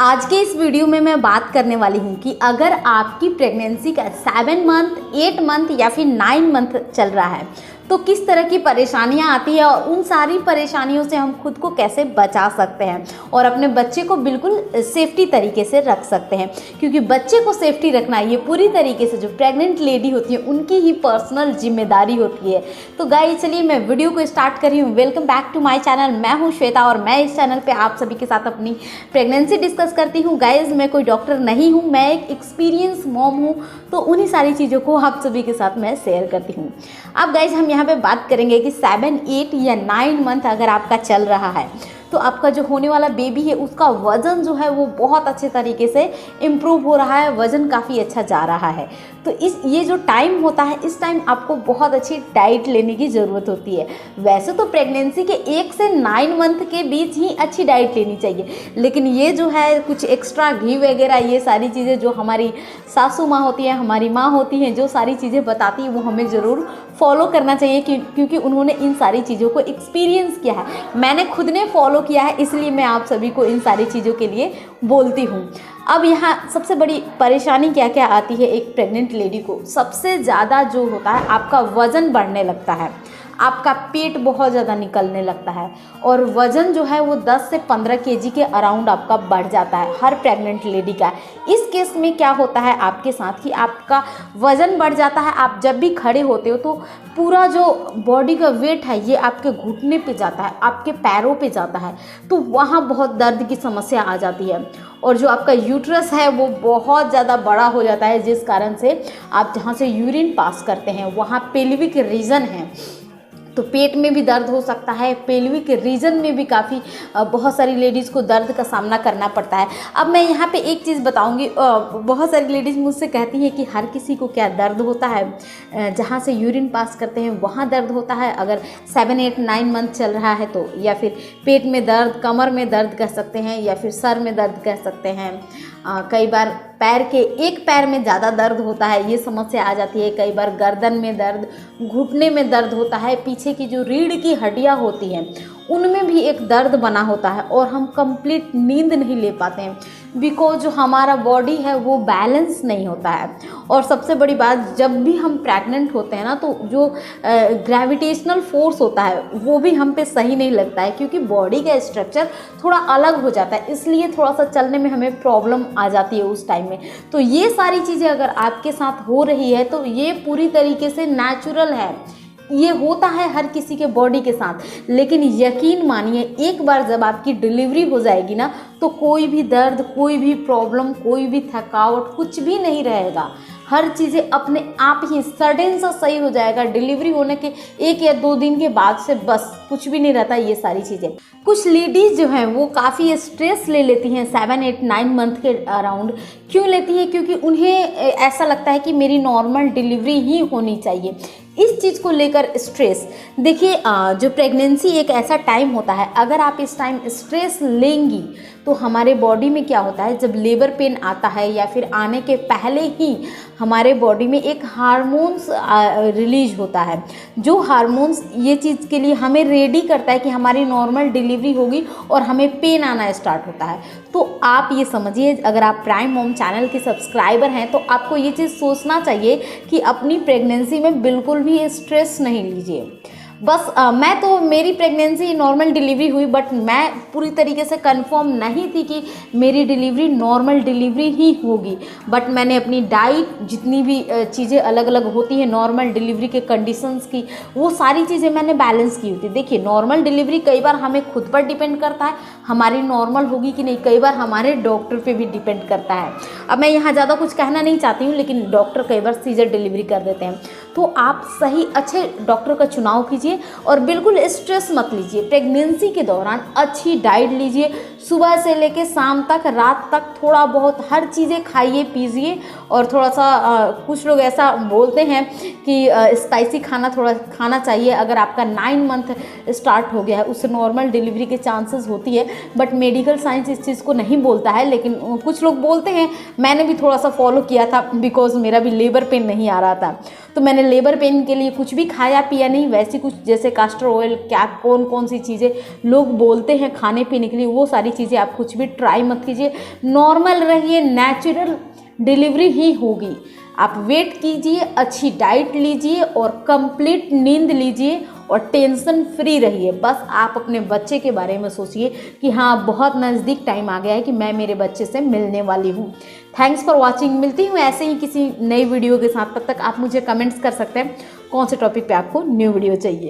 आज के इस वीडियो में मैं बात करने वाली हूँ कि अगर आपकी प्रेगनेंसी का 7 मंथ, 8 मंथ या फिर 9 मंथ चल रहा है तो किस तरह की परेशानियाँ आती है और उन सारी परेशानियों से हम खुद को कैसे बचा सकते हैं और अपने बच्चे को बिल्कुल सेफ्टी तरीके से रख सकते हैं, क्योंकि बच्चे को सेफ्टी रखना ये पूरी तरीके से जो प्रेग्नेंट लेडी होती है उनकी ही पर्सनल जिम्मेदारी होती है। तो गाइस चलिए मैं वीडियो को स्टार्ट कर रही हूँ। Welcome back to my channel. मैं हूँ श्वेता और मैं इस चैनल पे आप सभी के साथ अपनी प्रेगनेंसी डिस्कस करती हूँ। गाइस मैं कोई डॉक्टर नहीं हूँ, मैं एक एक्सपीरियंस मॉम हूँ, तो उन्हीं सारी चीज़ों को आप सभी के साथ मैं शेयर करती हूँ। अब गाइस हम यहाँ पे बात करेंगे कि 7, 8 या 9 मंथ अगर आपका चल रहा है तो आपका जो होने वाला बेबी है उसका वज़न जो है वो बहुत अच्छे तरीके से इम्प्रूव हो रहा है, वज़न काफ़ी अच्छा जा रहा है। तो ये जो टाइम होता है इस टाइम आपको बहुत अच्छी डाइट लेने की ज़रूरत होती है। वैसे तो प्रेगनेंसी के 1 से 9 मंथ के बीच ही अच्छी डाइट लेनी चाहिए, लेकिन ये जो है कुछ एक्स्ट्रा घी वगैरह ये सारी चीज़ें जो हमारी सासू माँ होती है, हमारी माँ होती हैं, जो सारी चीज़ें बताती हैं वो हमें ज़रूर फॉलो करना चाहिए क्योंकि उन्होंने इन सारी चीज़ों को एक्सपीरियंस किया है। मैंने खुद ने फॉलो किया है, इसलिए मैं आप सभी को इन सारी चीज़ों के लिए बोलती हूँ। अब यहाँ सबसे बड़ी परेशानी क्या क्या आती है एक प्रेग्नेंट लेडी को? सबसे ज़्यादा जो होता है आपका वज़न बढ़ने लगता है, आपका पेट बहुत ज़्यादा निकलने लगता है और वज़न जो है वो 10 से 15 केजी के अराउंड आपका बढ़ जाता है हर प्रेग्नेंट लेडी का। इस केस में क्या होता है आपके साथ कि आपका वज़न बढ़ जाता है, आप जब भी खड़े होते हो तो पूरा जो बॉडी का वेट है ये आपके घुटने पे जाता है, आपके पैरों पे जाता है, तो वहाँ बहुत दर्द की समस्या आ जाती है और जो आपका यूट्रस है वो बहुत ज़्यादा बड़ा हो जाता है, जिस कारण से आप जहाँ से यूरिन पास करते हैं वहाँ पेल्विक रीजन है, तो पेट में भी दर्द हो सकता है, पेल्विक रीजन में भी काफ़ी बहुत सारी लेडीज़ को दर्द का सामना करना पड़ता है। अब मैं यहाँ पे एक चीज़ बताऊँगी, बहुत सारी लेडीज़ मुझसे कहती हैं कि हर किसी को क्या दर्द होता है, जहाँ से यूरिन पास करते हैं वहाँ दर्द होता है अगर 7, 8, 9 मंथ चल रहा है तो, या फिर पेट में दर्द, कमर में दर्द कह सकते हैं या फिर सर में दर्द कह सकते हैं। कई बार पैर के एक पैर में ज़्यादा दर्द होता है, ये समस्या आ जाती है। कई बार गर्दन में दर्द, घुटने में दर्द होता है, पीछे की जो रीढ़ की हड्डियाँ होती हैं उनमें भी एक दर्द बना होता है और हम कंप्लीट नींद नहीं ले पाते हैं बिकॉज जो हमारा बॉडी है वो बैलेंस नहीं होता है। और सबसे बड़ी बात, जब भी हम प्रेग्नेंट होते हैं ना तो जो ग्रेविटेशनल फोर्स होता है वो भी हम पे सही नहीं लगता है, क्योंकि बॉडी का स्ट्रक्चर थोड़ा अलग हो जाता है, इसलिए थोड़ा सा चलने में हमें प्रॉब्लम आ जाती है उस टाइम में। तो ये सारी चीज़ें अगर आपके साथ हो रही है तो ये पूरी तरीके से नेचुरल है, ये होता है हर किसी के बॉडी के साथ। लेकिन यकीन मानिए एक बार जब आपकी डिलीवरी हो जाएगी ना तो कोई भी दर्द, कोई भी प्रॉब्लम, कोई भी थकावट कुछ भी नहीं रहेगा। हर चीज़ें अपने आप ही सडन सा सही हो जाएगा। डिलीवरी होने के 1 या 2 दिन के बाद से बस कुछ भी नहीं रहता ये सारी चीज़ें। कुछ लेडीज़ जो हैं वो काफ़ी स्ट्रेस ले लेती हैं 7, 8, 9 मंथ के अराउंड। क्यों लेती हैं? क्योंकि उन्हें ऐसा लगता है कि मेरी नॉर्मल डिलीवरी ही होनी चाहिए। इस चीज़ को लेकर स्ट्रेस, देखिए जो प्रेगनेंसी एक ऐसा टाइम होता है, अगर आप इस टाइम स्ट्रेस लेंगी तो हमारे बॉडी में क्या होता है, जब लेबर पेन आता है या फिर आने के पहले ही हमारे बॉडी में एक हार्मोन्स रिलीज होता है, जो हार्मोन्स ये चीज़ के लिए हमें रेडी करता है कि हमारी नॉर्मल डिलीवरी होगी और हमें पेन आना स्टार्ट होता है। तो आप ये समझिए, अगर आप प्राइम मॉम चैनल के सब्सक्राइबर हैं तो आपको ये चीज़ सोचना चाहिए कि अपनी प्रेगनेंसी में बिल्कुल भी स्ट्रेस नहीं लीजिए। बस मैं तो, मेरी प्रेगनेंसी नॉर्मल डिलीवरी हुई, बट मैं पूरी तरीके से कंफर्म नहीं थी कि मेरी डिलीवरी नॉर्मल डिलीवरी ही होगी। बट मैंने अपनी डाइट, जितनी भी चीज़ें अलग अलग होती हैं नॉर्मल डिलीवरी के कंडीशंस की, वो सारी चीज़ें मैंने बैलेंस की हुई थी। देखिए नॉर्मल डिलीवरी कई बार हमें खुद पर डिपेंड करता है हमारी नॉर्मल होगी कि नहीं, कई बार हमारे डॉक्टर पर भी डिपेंड करता है। अब मैं यहाँ ज़्यादा कुछ कहना नहीं चाहती हूँ, लेकिन डॉक्टर कई बार सीजर डिलीवरी कर देते हैं, तो आप सही अच्छे डॉक्टर का चुनाव कीजिए और बिल्कुल स्ट्रेस मत लीजिए। प्रेगनेंसी के दौरान अच्छी डाइट लीजिए, सुबह से लेके शाम तक, रात तक थोड़ा बहुत हर चीज़ें खाइए पीजिए। और थोड़ा सा कुछ लोग ऐसा बोलते हैं कि स्पाइसी खाना थोड़ा खाना चाहिए अगर आपका 9 मंथ स्टार्ट हो गया है, उससे नॉर्मल डिलीवरी के चांसेस होती है। बट मेडिकल साइंस इस चीज़ को नहीं बोलता है, लेकिन कुछ लोग बोलते हैं। मैंने भी थोड़ा सा फॉलो किया था बिकॉज मेरा भी लेबर पेन नहीं आ रहा था, तो मैंने लेबर पेन के लिए कुछ भी खाया पिया नहीं, वैसे कुछ जैसे कास्टर ऑयल, क्या कौन कौन सी चीज़ें लोग बोलते हैं खाने पीने के लिए, वो सारी वाली चीज़ें आप कुछ भी ट्राई मत कीजिए, नॉर्मल रहिए, नेचुरल डिलीवरी ही होगी। आप वेट कीजिए, अच्छी डाइट लीजिए और कंप्लीट नींद लीजिए और टेंशन फ्री रहिए। बस आप अपने बच्चे के बारे में सोचिए कि हाँ, बहुत नज़दीक टाइम आ गया है कि मैं मेरे बच्चे से मिलने वाली हूँ। Thanks for watching. मिलती हूँ ऐसे ही किसी नई वीडियो के साथ। तब तक आप मुझे कमेंट्स कर सकते हैं कौन से टॉपिक पे आपको न्यू वीडियो चाहिए।